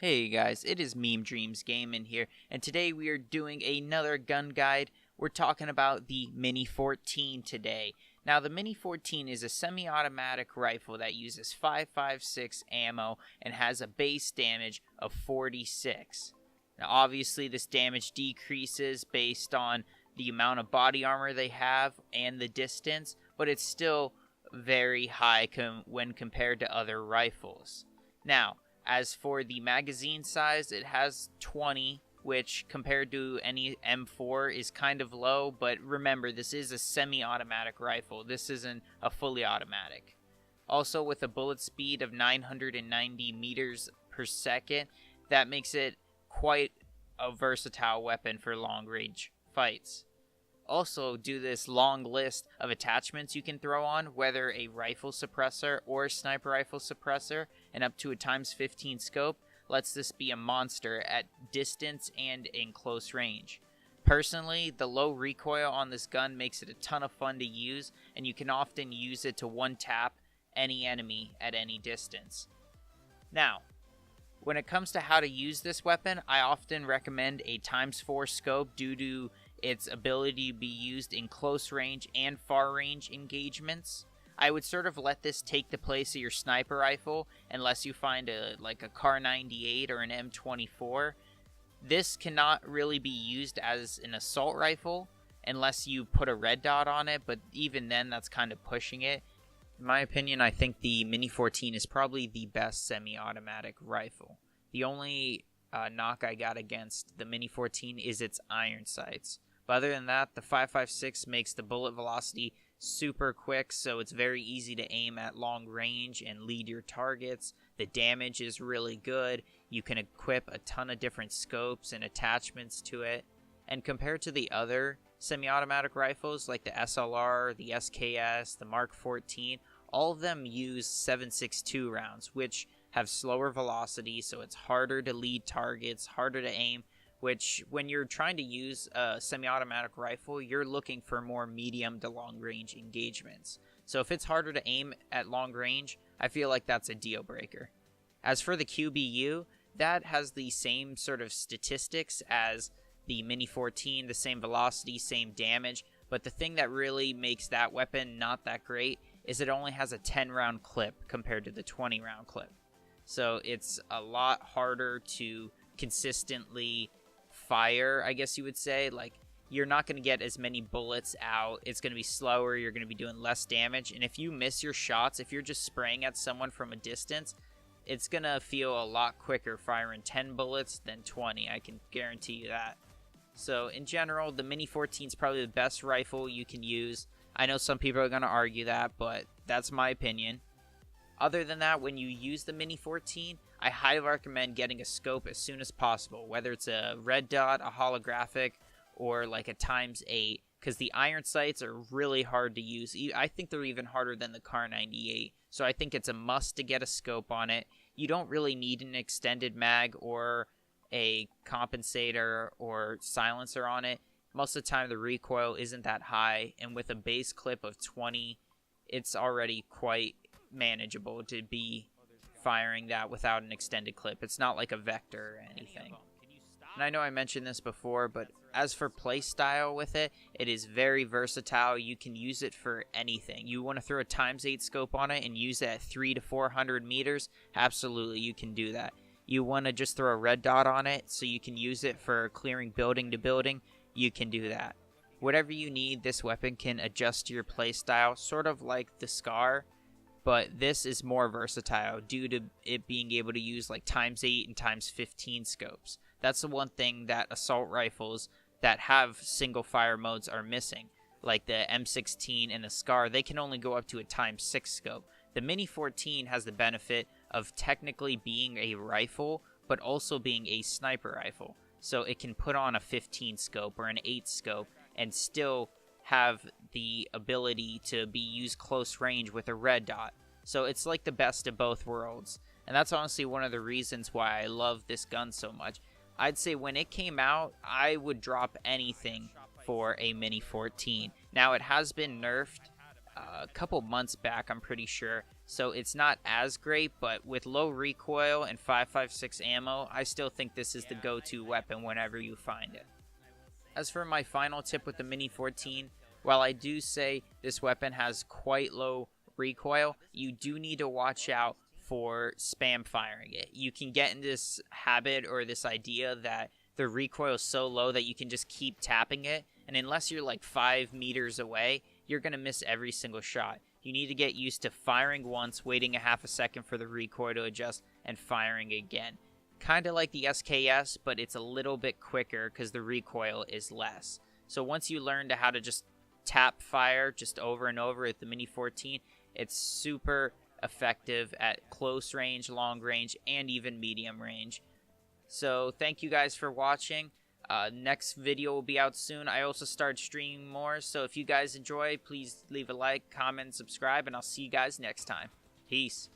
Hey guys, it is Meme Dreams Gaming here, and today we are doing another gun guide. We're talking about the Mini 14 today. Now, the Mini 14 is a semi-automatic rifle that uses 5.56 ammo and has a base damage of 46. Now, obviously, this damage decreases based on the amount of body armor they have and the distance, but it's still very high when compared to other rifles. Now, as for the magazine size, it has 20, which compared to any M4 is kind of low, but remember, this is a semi-automatic rifle. This isn't a fully automatic. Also, with a bullet speed of 990 meters per second, that makes it quite a versatile weapon for long-range fights. Also, due to this long list of attachments you can throw on, whether a rifle suppressor or a sniper rifle suppressor, and up to a ×15 scope, lets this be a monster at distance and in close range. Personally, the low recoil on this gun makes it a ton of fun to use, and you can often use it to one-tap any enemy at any distance. Now, when it comes to how to use this weapon, I often recommend a ×4 scope due to its ability to be used in close range and far range engagements. I would sort of let this take the place of your sniper rifle unless you find a Kar 98 or an M24. This cannot really be used as an assault rifle unless you put a red dot on it, but even then that's kind of pushing it. In my opinion, I think the Mini 14 is probably the best semi-automatic rifle. The only knock I got against the Mini 14 is its iron sights. But other than that, the 5.56 makes the bullet velocity super quick, so it's very easy to aim at long range and lead your targets. The damage is really good. You can equip a ton of different scopes and attachments to it. And compared to the other semi-automatic rifles like the SLR, the SKS, the Mark 14, all of them use 7.62 rounds, which have slower velocity, so it's harder to lead targets, harder to aim, which when you're trying to use a semi-automatic rifle, you're looking for more medium to long range engagements. So if it's harder to aim at long range, I feel like that's a deal breaker. As for the QBU, that has the same sort of statistics as the Mini 14, the same velocity, same damage, but the thing that really makes that weapon not that great is it only has a 10-round clip compared to the 20-round clip. So it's a lot harder to consistently fire, I guess you would say. Like, you're not going to get as many bullets out. It's going to be slower. You're going to be doing less damage. And if you miss your shots, if you're just spraying at someone from a distance, it's going to feel a lot quicker firing 10 bullets than 20. I can guarantee you that. So in general, the Mini 14 is probably the best rifle you can use. I know some people are going to argue that, but that's my opinion. Other than that, when you use the Mini 14, I highly recommend getting a scope as soon as possible, whether it's a red dot, a holographic, or like a ×8, because the iron sights are really hard to use. I think they're even harder than the Kar 98, so I think it's a must to get a scope on it. You don't really need an extended mag or a compensator or silencer on it. Most of the time, the recoil isn't that high, and with a base clip of 20, it's already quite manageable to be firing that without an extended clip. It's not like a vector or anything. And I know I mentioned this before, but as for play style with it, it is very versatile. You can use it for anything. You want to throw a ×8 scope on it and use it at 300 to 400 meters? Absolutely, you can do that. You want to just throw a red dot on it so you can use it for clearing building to building? You can do that. Whatever you need, this weapon can adjust to your play style, sort of like the Scar, but this is more versatile due to it being able to use like ×8 and ×15 scopes. That's the one thing that assault rifles that have single fire modes are missing. Like the M16 and the Scar, they can only go up to a ×6 scope. The Mini 14 has the benefit of technically being a rifle, but also being a sniper rifle. So it can put on a 15 scope or an 8 scope and still have the ability to be used close range with a red dot. So it's like the best of both worlds. And that's honestly one of the reasons why I love this gun so much. I'd say when it came out, I would drop anything for a Mini 14. Now, it has been nerfed a couple months back, I'm pretty sure. so it's not as great, but with low recoil and 5.56 ammo, I still think this is the go-to weapon whenever you find it. As for my final tip with the Mini 14, while I do say this weapon has quite low recoil, you do need to watch out for spam firing it. You can get in this habit or this idea that the recoil is so low that you can just keep tapping it, and unless you're like 5 meters away, you're going to miss every single shot. You need to get used to firing once, waiting a half a second for the recoil to adjust, and firing again. Kind of like the SKS, but it's a little bit quicker because the recoil is less. So once you learn to how to just tap fire just over and over with the Mini 14, it's super effective at close range, long range, and even medium range. So thank you guys for watching. Next video will be out soon. I also started streaming more, so if you guys enjoy, please leave a like, comment, subscribe, and I'll see you guys next time. Peace.